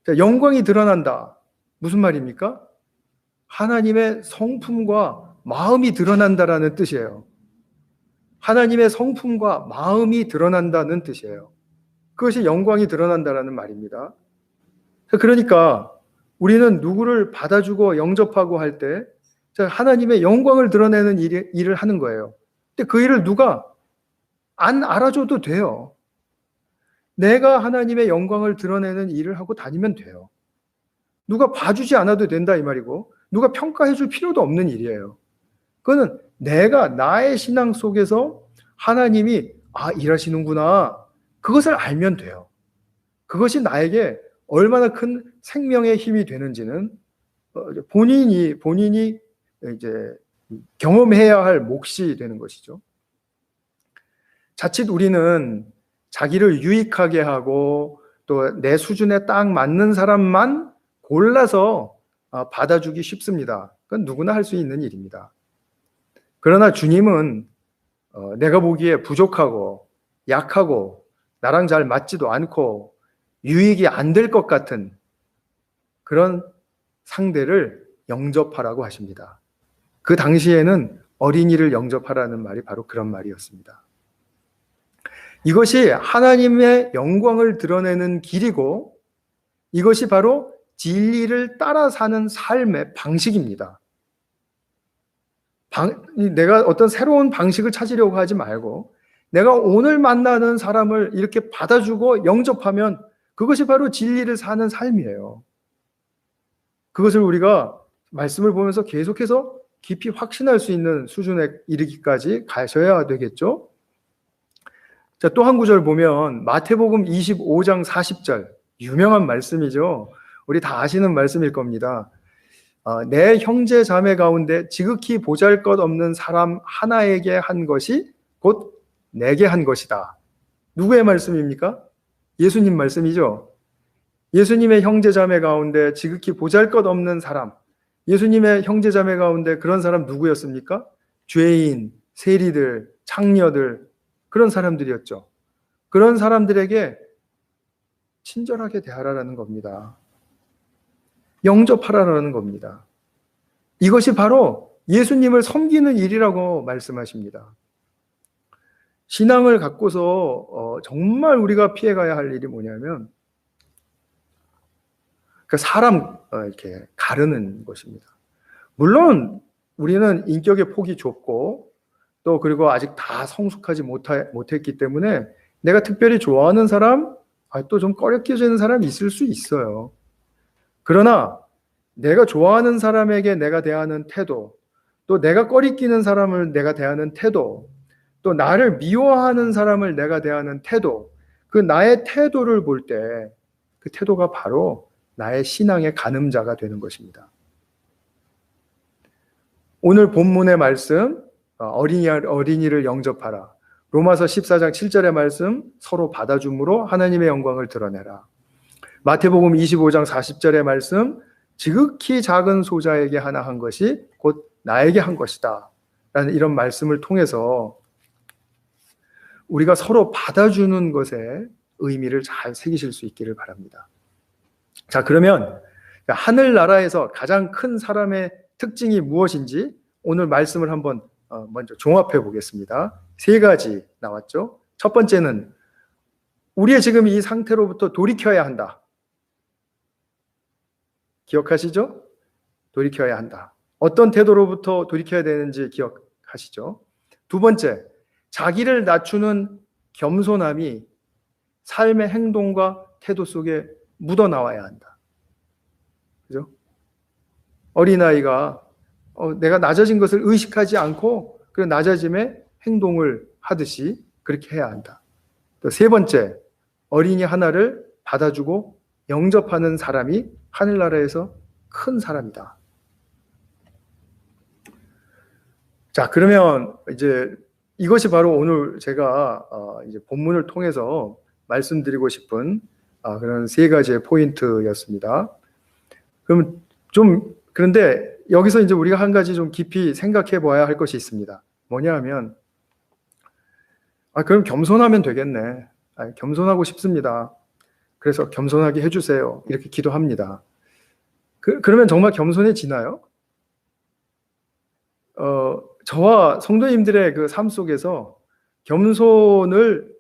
자, 영광이 드러난다. 무슨 말입니까? 하나님의 성품과 마음이 드러난다라는 뜻이에요. 하나님의 성품과 마음이 드러난다는 뜻이에요. 그것이 영광이 드러난다라는 말입니다. 그러니까 우리는 누구를 받아주고 영접하고 할 때 하나님의 영광을 드러내는 일을 하는 거예요. 근데 그 일을 누가 안 알아줘도 돼요. 내가 하나님의 영광을 드러내는 일을 하고 다니면 돼요. 누가 봐주지 않아도 된다 이 말이고 누가 평가해 줄 필요도 없는 일이에요. 그거는 내가 나의 신앙 속에서 하나님이 일하시는구나 그것을 알면 돼요. 그것이 나에게 얼마나 큰 생명의 힘이 되는지는 본인이 이제 경험해야 할 몫이 되는 것이죠. 자칫 우리는 자기를 유익하게 하고 또 내 수준에 딱 맞는 사람만 골라서 받아주기 쉽습니다. 그건 누구나 할 수 있는 일입니다. 그러나 주님은 내가 보기에 부족하고 약하고 나랑 잘 맞지도 않고 유익이 안 될 것 같은 그런 상대를 영접하라고 하십니다. 그 당시에는 어린이를 영접하라는 말이 바로 그런 말이었습니다. 이것이 하나님의 영광을 드러내는 길이고 이것이 바로 진리를 따라 사는 삶의 방식입니다. 내가 어떤 새로운 방식을 찾으려고 하지 말고 내가 오늘 만나는 사람을 이렇게 받아주고 영접하면 그것이 바로 진리를 사는 삶이에요. 그것을 우리가 말씀을 보면서 계속해서 깊이 확신할 수 있는 수준에 이르기까지 가셔야 되겠죠. 자, 또 한 구절 보면 마태복음 25장 40절 유명한 말씀이죠. 우리 다 아시는 말씀일 겁니다. 내 형제 자매 가운데 지극히 보잘것없는 사람 하나에게 한 것이 곧 내게 한 것이다. 누구의 말씀입니까? 예수님 말씀이죠. 예수님의 형제 자매 가운데 지극히 보잘것없는 사람, 예수님의 형제 자매 가운데 그런 사람 누구였습니까? 죄인, 세리들, 창녀들 그런 사람들이었죠. 그런 사람들에게 친절하게 대하라는 겁니다. 영접하라는 겁니다. 이것이 바로 예수님을 섬기는 일이라고 말씀하십니다. 신앙을 갖고서 정말 우리가 피해가야 할 일이 뭐냐면 그 사람 이렇게 가르는 것입니다. 물론 우리는 인격의 폭이 좁고 또 그리고 아직 다 성숙하지 못했기 때문에 내가 특별히 좋아하는 사람, 또 좀 꺼려껴지는 사람이 있을 수 있어요. 그러나 내가 좋아하는 사람에게 내가 대하는 태도, 또 내가 꺼리끼는 사람을 내가 대하는 태도, 또 나를 미워하는 사람을 내가 대하는 태도, 그 나의 태도를 볼 때 그 태도가 바로 나의 신앙의 가늠자가 되는 것입니다. 오늘 본문의 말씀, 어린이를 영접하라. 로마서 14장 7절의 말씀, 서로 받아줌으로 하나님의 영광을 드러내라. 마태복음 25장 40절의 말씀, 지극히 작은 소자에게 하나 한 것이 곧 나에게 한 것이다. 라는 이런 말씀을 통해서 우리가 서로 받아주는 것에 의미를 잘 새기실 수 있기를 바랍니다. 자, 그러면 하늘나라에서 가장 큰 사람의 특징이 무엇인지 오늘 말씀을 한번 먼저 종합해 보겠습니다. 세 가지 나왔죠. 첫 번째는 우리의 지금 이 상태로부터 돌이켜야 한다. 기억하시죠? 돌이켜야 한다. 어떤 태도로부터 돌이켜야 되는지 기억하시죠? 두 번째, 자기를 낮추는 겸손함이 삶의 행동과 태도 속에 묻어나와야 한다. 그죠? 어린아이가 내가 낮아진 것을 의식하지 않고 그 낮아짐에 행동을 하듯이 그렇게 해야 한다. 또 세 번째, 어린이 하나를 받아주고 영접하는 사람이 하늘나라에서 큰 사람이다. 자, 그러면 이제 이것이 바로 오늘 제가 이제 본문을 통해서 말씀드리고 싶은 그런 세 가지의 포인트였습니다. 그럼 그런데 여기서 이제 우리가 한 가지 좀 깊이 생각해 봐야 할 것이 있습니다. 뭐냐 하면, 그럼 겸손하면 되겠네. 겸손하고 싶습니다. 그래서 겸손하게 해주세요. 이렇게 기도합니다. 그러면 정말 겸손해지나요? 저와 성도님들의 그 삶 속에서 겸손을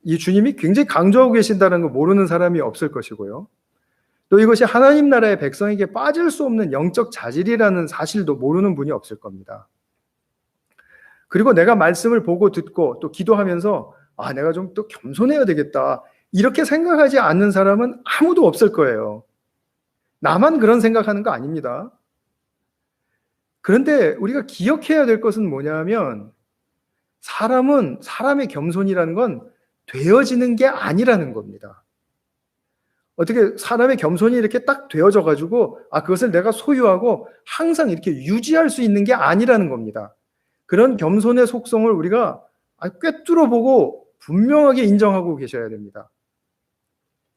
이 주님이 굉장히 강조하고 계신다는 걸 모르는 사람이 없을 것이고요. 또 이것이 하나님 나라의 백성에게 빠질 수 없는 영적 자질이라는 사실도 모르는 분이 없을 겁니다. 그리고 내가 말씀을 보고 듣고 또 기도하면서 내가 좀 또 겸손해야 되겠다, 이렇게 생각하지 않는 사람은 아무도 없을 거예요. 나만 그런 생각하는 거 아닙니다. 그런데 우리가 기억해야 될 것은 뭐냐면, 사람의 겸손이라는 건 되어지는 게 아니라는 겁니다. 어떻게 사람의 겸손이 이렇게 딱 되어져 가지고 그것을 내가 소유하고 항상 이렇게 유지할 수 있는 게 아니라는 겁니다. 그런 겸손의 속성을 우리가 꿰뚫어 보고 분명하게 인정하고 계셔야 됩니다.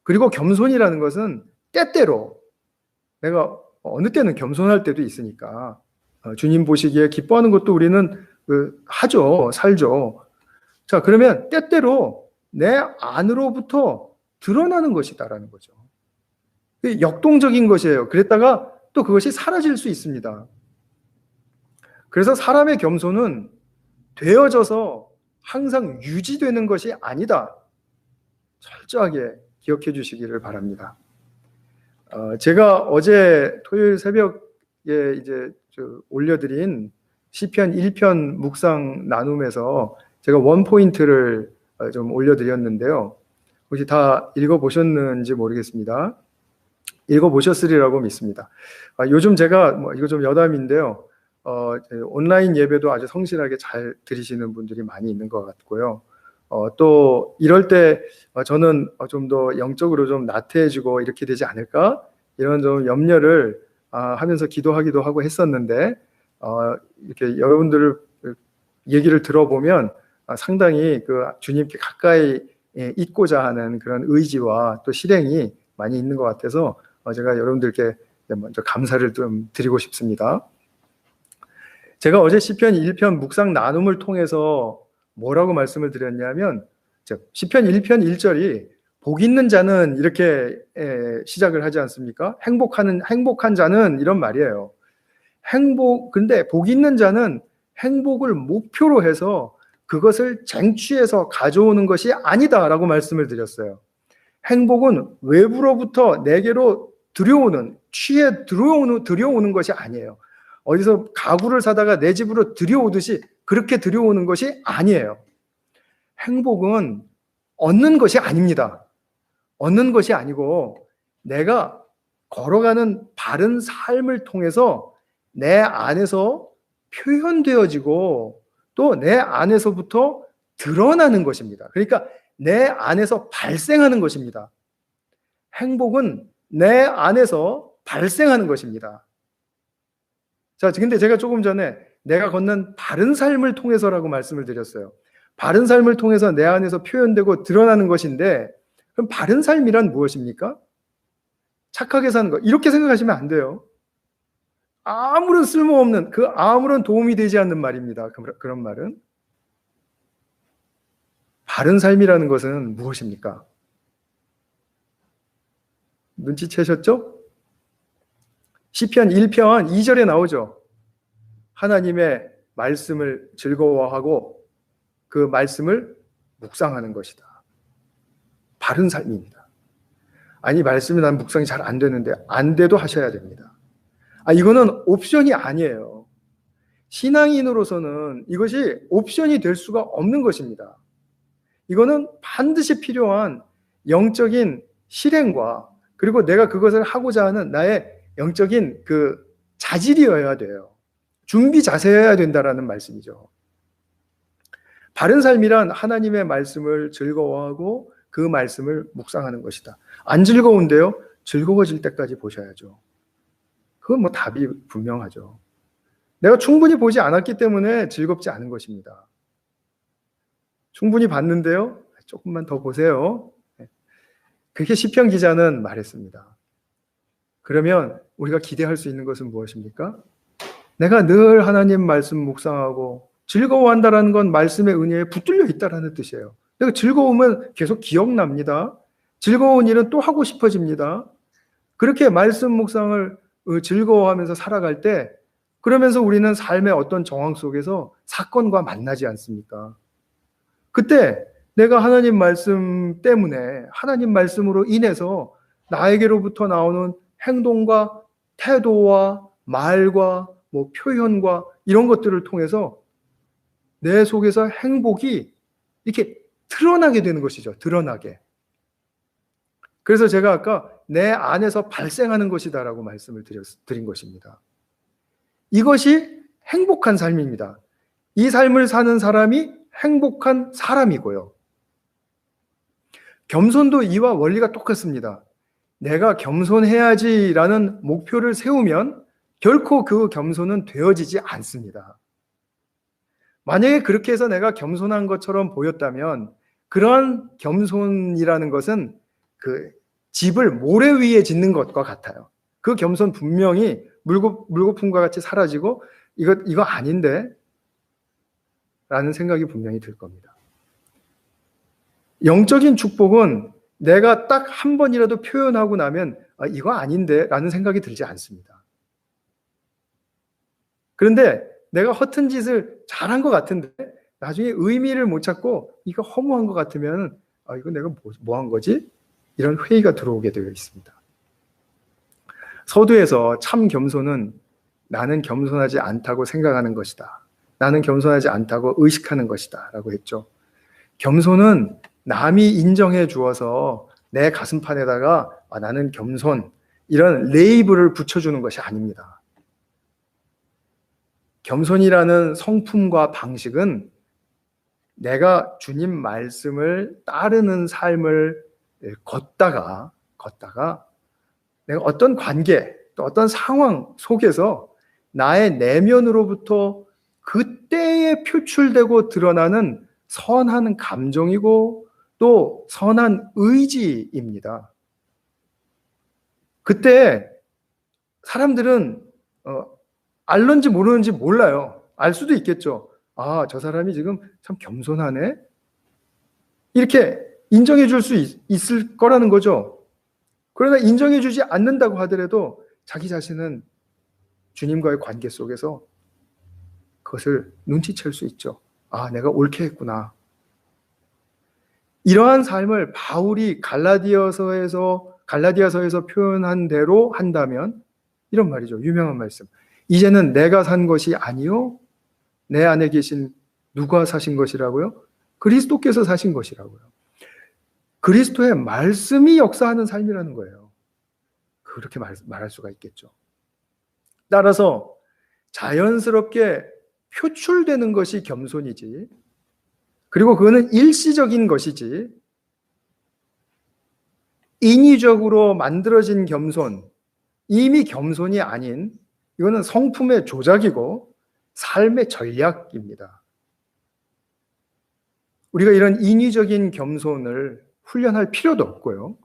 그리고 겸손이라는 것은 때때로, 내가 어느 때는 겸손할 때도 있으니까 주님 보시기에 기뻐하는 것도 우리는 하죠, 살죠. 자, 그러면 때때로 내 안으로부터 드러나는 것이다라는 거죠. 역동적인 것이에요. 그랬다가 또 그것이 사라질 수 있습니다. 그래서 사람의 겸손은 되어져서 항상 유지되는 것이 아니다. 철저하게 기억해 주시기를 바랍니다. 제가 어제 토요일 새벽에 이제 올려드린 시편 1편 묵상 나눔에서 제가 원포인트를 좀 올려드렸는데요. 혹시 다 읽어보셨는지 모르겠습니다. 읽어보셨으리라고 믿습니다. 요즘 제가 이거 좀 여담인데요. 온라인 예배도 아주 성실하게 잘 들으시는 분들이 많이 있는 것 같고요. 또 이럴 때 저는 좀 더 영적으로 좀 나태해지고 이렇게 되지 않을까, 이런 좀 염려를 하면서 기도하기도 하고 했었는데, 이렇게 여러분들 얘기를 들어보면 상당히 그 주님께 가까이 있고자 하는 그런 의지와 또 실행이 많이 있는 것 같아서 제가 여러분들께 먼저 감사를 좀 드리고 싶습니다. 제가 어제 시편 1편 묵상 나눔을 통해서 뭐라고 말씀을 드렸냐면, 시편 1편 1절이 복 있는 자는 이렇게 시작을 하지 않습니까? 행복한 자는 이런 말이에요. 근데 복 있는 자는 행복을 목표로 해서 그것을 쟁취해서 가져오는 것이 아니다라고 말씀을 드렸어요. 행복은 외부로부터 내게로 들여오는, 들여오는 것이 아니에요. 어디서 가구를 사다가 내 집으로 들여오듯이 그렇게 들여오는 것이 아니에요. 행복은 얻는 것이 아닙니다. 얻는 것이 아니고 내가 걸어가는 바른 삶을 통해서 내 안에서 표현되어지고 또 내 안에서부터 드러나는 것입니다. 그러니까 내 안에서 발생하는 것입니다. 행복은 내 안에서 발생하는 것입니다. 자, 근데 제가 조금 전에 내가 걷는 바른 삶을 통해서라고 말씀을 드렸어요. 바른 삶을 통해서 내 안에서 표현되고 드러나는 것인데, 그럼 바른 삶이란 무엇입니까? 착하게 사는 것, 이렇게 생각하시면 안 돼요. 아무런 쓸모없는, 아무런 도움이 되지 않는 말입니다. 그런 말은. 바른 삶이라는 것은 무엇입니까? 눈치채셨죠? 시편 1편 2절에 나오죠. 하나님의 말씀을 즐거워하고 그 말씀을 묵상하는 것이다. 바른 삶입니다. 아니, 말씀이 난 묵상이 잘 안 되는데, 안 돼도 하셔야 됩니다. 이거는 옵션이 아니에요. 신앙인으로서는 이것이 옵션이 될 수가 없는 것입니다. 이거는 반드시 필요한 영적인 실행과, 그리고 내가 그것을 하고자 하는 나의 영적인 그 자질이어야 돼요. 준비 자세여야 된다라는 말씀이죠. 바른 삶이란 하나님의 말씀을 즐거워하고 그 말씀을 묵상하는 것이다. 안 즐거운데요? 즐거워질 때까지 보셔야죠. 그건 뭐 답이 분명하죠. 내가 충분히 보지 않았기 때문에 즐겁지 않은 것입니다. 충분히 봤는데요? 조금만 더 보세요. 그렇게 시편 기자는 말했습니다. 그러면 우리가 기대할 수 있는 것은 무엇입니까? 내가 늘 하나님 말씀 묵상하고 즐거워한다는 건 말씀의 은혜에 붙들려 있다라는 뜻이에요. 내가 즐거우면 계속 기억납니다. 즐거운 일은 또 하고 싶어집니다. 그렇게 말씀 묵상을 즐거워하면서 살아갈 때, 그러면서 우리는 삶의 어떤 정황 속에서 사건과 만나지 않습니까? 그때 내가 하나님 말씀 때문에, 하나님 말씀으로 인해서 나에게로부터 나오는 행동과 태도와 말과 뭐 표현과 이런 것들을 통해서 내 속에서 행복이 이렇게 드러나게 되는 것이죠. 드러나게. 그래서 제가 아까 내 안에서 발생하는 것이다라고 말씀을 드린 것입니다. 이것이 행복한 삶입니다. 이 삶을 사는 사람이 행복한 사람이고요. 겸손도 이와 원리가 똑같습니다. 내가 겸손해야지라는 목표를 세우면 결코 그 겸손은 되어지지 않습니다. 만약에 그렇게 해서 내가 겸손한 것처럼 보였다면 그런 겸손이라는 것은 그 집을 모래 위에 짓는 것과 같아요. 그 겸손 분명히 물거품과 같이 사라지고 이거 아닌데? 라는 생각이 분명히 들 겁니다. 영적인 축복은 내가 딱 한 번이라도 표현하고 나면 이거 아닌데? 라는 생각이 들지 않습니다. 그런데 내가 허튼 짓을 잘한 것 같은데 나중에 의미를 못 찾고 이거 허무한 것 같으면 이거 내가 뭐 한 거지? 이런 회의가 들어오게 되어 있습니다. 서두에서 참 겸손은 나는 겸손하지 않다고 생각하는 것이다. 나는 겸손하지 않다고 의식하는 것이다. 라고 했죠. 겸손은 남이 인정해 주어서 내 가슴판에다가 나는 겸손, 이런 레이블을 붙여주는 것이 아닙니다. 겸손이라는 성품과 방식은 내가 주님 말씀을 따르는 삶을 걷다가 내가 어떤 관계, 또 어떤 상황 속에서 나의 내면으로부터 그때에 표출되고 드러나는 선한 감정이고 또 선한 의지입니다. 그때 사람들은 알는지 모르는지 몰라요. 알 수도 있겠죠. 저 사람이 지금 참 겸손하네? 이렇게 인정해 줄 수 있을 거라는 거죠. 그러나 인정해 주지 않는다고 하더라도 자기 자신은 주님과의 관계 속에서 그것을 눈치챌 수 있죠. 내가 옳게 했구나. 이러한 삶을 바울이 갈라디아서에서 표현한 대로 한다면 이런 말이죠. 유명한 말씀. 이제는 내가 산 것이 아니요 내 안에 계신 누가 사신 것이라고요? 그리스도께서 사신 것이라고요. 그리스도의 말씀이 역사하는 삶이라는 거예요. 그렇게 말할 수가 있겠죠. 따라서 자연스럽게 표출되는 것이 겸손이지, 그리고 그거는 일시적인 것이지, 인위적으로 만들어진 겸손, 이미 겸손이 아닌, 이거는 성품의 조작이고 삶의 전략입니다. 우리가 이런 인위적인 겸손을 훈련할 필요도 없고요.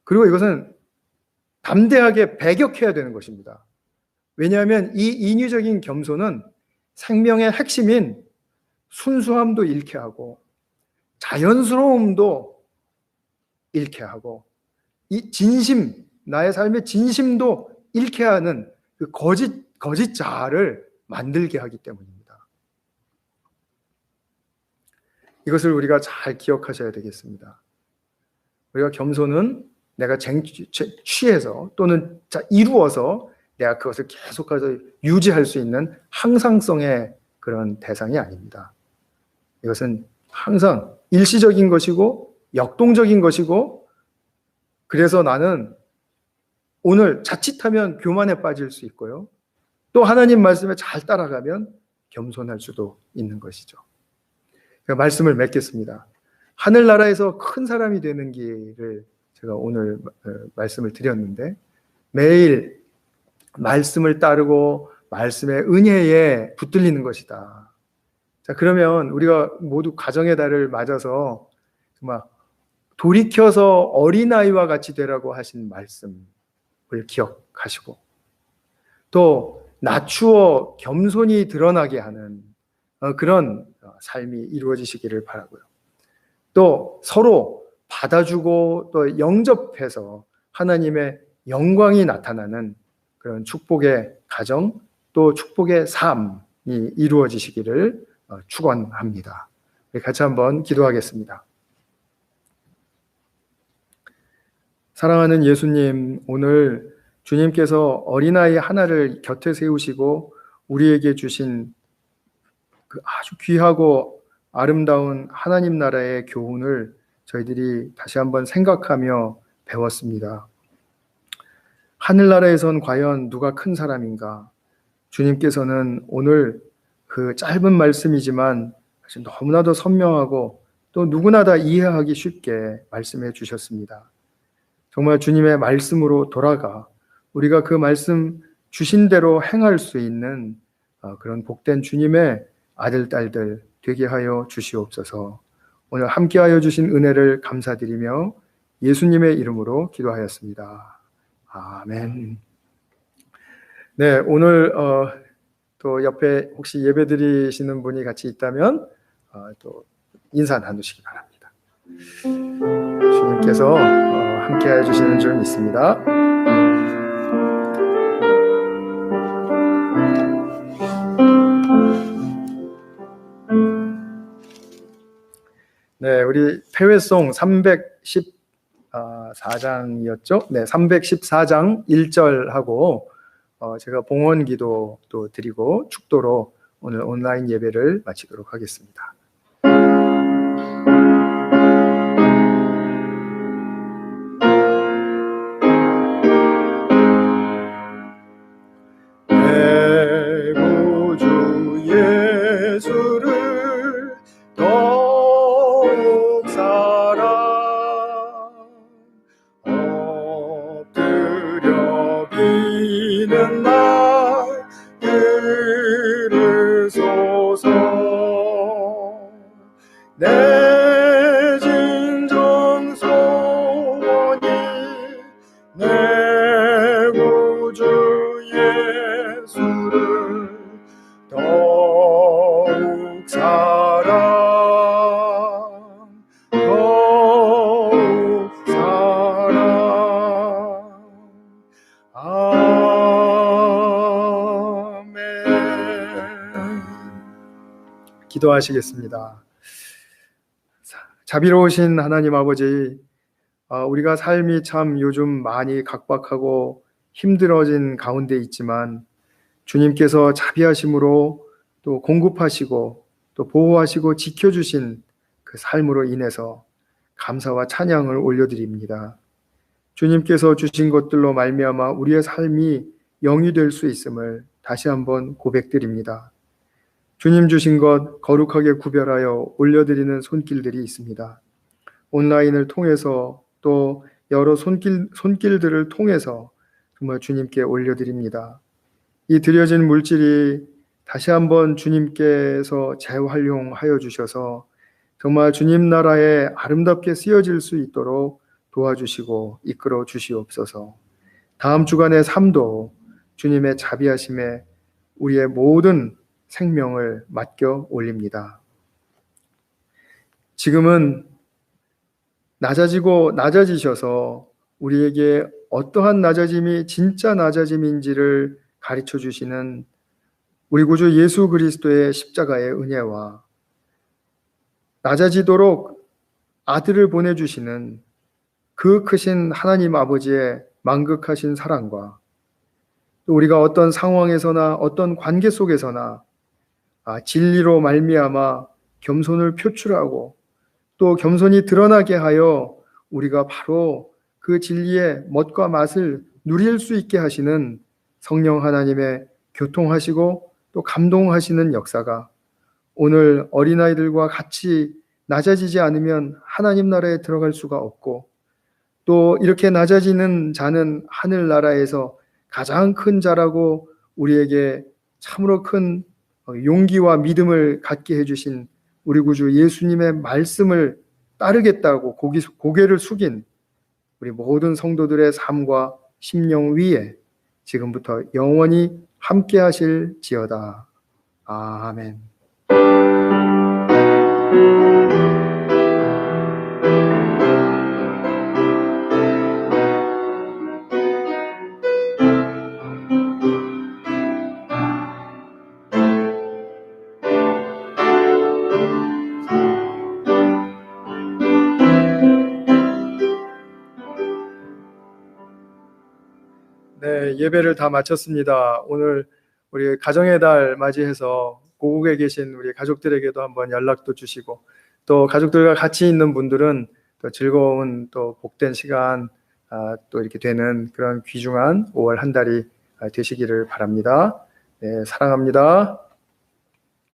그리고 이것은 담대하게 배격해야 되는 것입니다. 왜냐하면 이 인위적인 겸손은 생명의 핵심인 순수함도 잃게 하고 자연스러움도 잃게 하고 이 진심, 나의 삶의 진심도 잃게 하는 그 거짓 자아를 만들게 하기 때문입니다. 이것을 우리가 잘 기억하셔야 되겠습니다. 우리가 겸손은 내가 취해서 또는 이루어서 내가 그것을 계속해서 유지할 수 있는 항상성의 그런 대상이 아닙니다. 이것은 항상 일시적인 것이고 역동적인 것이고, 그래서 나는 오늘 자칫하면 교만에 빠질 수 있고요. 또 하나님 말씀에 잘 따라가면 겸손할 수도 있는 것이죠. 말씀을 맺겠습니다. 하늘나라에서 큰 사람이 되는 길을 제가 오늘 말씀을 드렸는데, 매일 말씀을 따르고 말씀의 은혜에 붙들리는 것이다. 자, 그러면 우리가 모두 가정의 달을 맞아서 정말 돌이켜서 어린아이와 같이 되라고 하신 말씀을 기억하시고, 또 낮추어 겸손히 드러나게 하는 그런 삶이 이루어지시기를 바라고요. 또 서로 받아주고 또 영접해서 하나님의 영광이 나타나는 그런 축복의 가정, 또 축복의 삶이 이루어지시기를 축원합니다. 같이 한번 기도하겠습니다. 사랑하는 예수님, 오늘 주님께서 어린아이 하나를 곁에 세우시고 우리에게 주신 그 아주 귀하고 아름다운 하나님 나라의 교훈을 저희들이 다시 한번 생각하며 배웠습니다. 하늘나라에선 과연 누가 큰 사람인가? 주님께서는 오늘 그 짧은 말씀이지만 사실 너무나도 선명하고 또 누구나 다 이해하기 쉽게 말씀해 주셨습니다. 정말 주님의 말씀으로 돌아가 우리가 그 말씀 주신 대로 행할 수 있는 그런 복된 주님의 아들, 딸들 되게 하여 주시옵소서. 오늘 함께하여 주신 은혜를 감사드리며 예수님의 이름으로 기도하였습니다. 아멘. 네, 오늘 또 옆에 혹시 예배 드리시는 분이 같이 있다면 또 인사 나누시기 바랍니다. 주님께서 함께하여 주시는 줄 믿습니다. 네, 우리 폐회송 314장이었죠? 네, 314장 1절하고 제가 봉헌 기도도 드리고 축도로 오늘 온라인 예배를 마치도록 하겠습니다. 내 구주 예수를 더욱 사랑 엎드려 비는 날 들으소서. 내 진정 소원이 내 구주 예수를 더욱 사랑 더욱 사랑. 아멘. 기도하시겠습니다. 자비로우신 하나님 아버지, 우리가 삶이 참 요즘 많이 각박하고 힘들어진 가운데 있지만 주님께서 자비하심으로 또 공급하시고 또 보호하시고 지켜주신 그 삶으로 인해서 감사와 찬양을 올려드립니다. 주님께서 주신 것들로 말미암아 우리의 삶이 영이 될 수 있음을 다시 한번 고백드립니다. 주님 주신 것 거룩하게 구별하여 올려드리는 손길들이 있습니다. 온라인을 통해서 또 여러 손길들을 통해서 정말 주님께 올려드립니다. 이 드려진 물질이 다시 한번 주님께서 재활용하여 주셔서 정말 주님 나라에 아름답게 쓰여질 수 있도록 도와주시고 이끌어 주시옵소서. 다음 주간의 삶도 주님의 자비하심에 우리의 모든 생명을 맡겨 올립니다. 지금은 낮아지고 낮아지셔서 우리에게 어떠한 낮아짐이 진짜 낮아짐인지를 가르쳐 주시는 우리 구주 예수 그리스도의 십자가의 은혜와 낮아지도록 아들을 보내주시는 그 크신 하나님 아버지의 만극하신 사랑과 또 우리가 어떤 상황에서나 어떤 관계 속에서나 진리로 말미암아 겸손을 표출하고 또 겸손히 드러나게 하여 우리가 바로 그 진리의 멋과 맛을 누릴 수 있게 하시는 성령 하나님의 교통하시고 또 감동하시는 역사가 오늘 어린아이들과 같이 낮아지지 않으면 하나님 나라에 들어갈 수가 없고, 또 이렇게 낮아지는 자는 하늘나라에서 가장 큰 자라고 우리에게 참으로 큰 용기와 믿음을 갖게 해주신 우리 구주 예수님의 말씀을 따르겠다고 고개를 숙인 우리 모든 성도들의 삶과 심령 위에 지금부터 영원히 함께 하실지어다. 아멘. 네, 예배를 다 마쳤습니다. 오늘 우리 가정의 달 맞이해서 고국에 계신 우리 가족들에게도 한번 연락도 주시고, 또 가족들과 같이 있는 분들은 또 즐거운 또 복된 시간 또 이렇게 되는 그런 귀중한 5월 한 달이 되시기를 바랍니다. 네, 사랑합니다.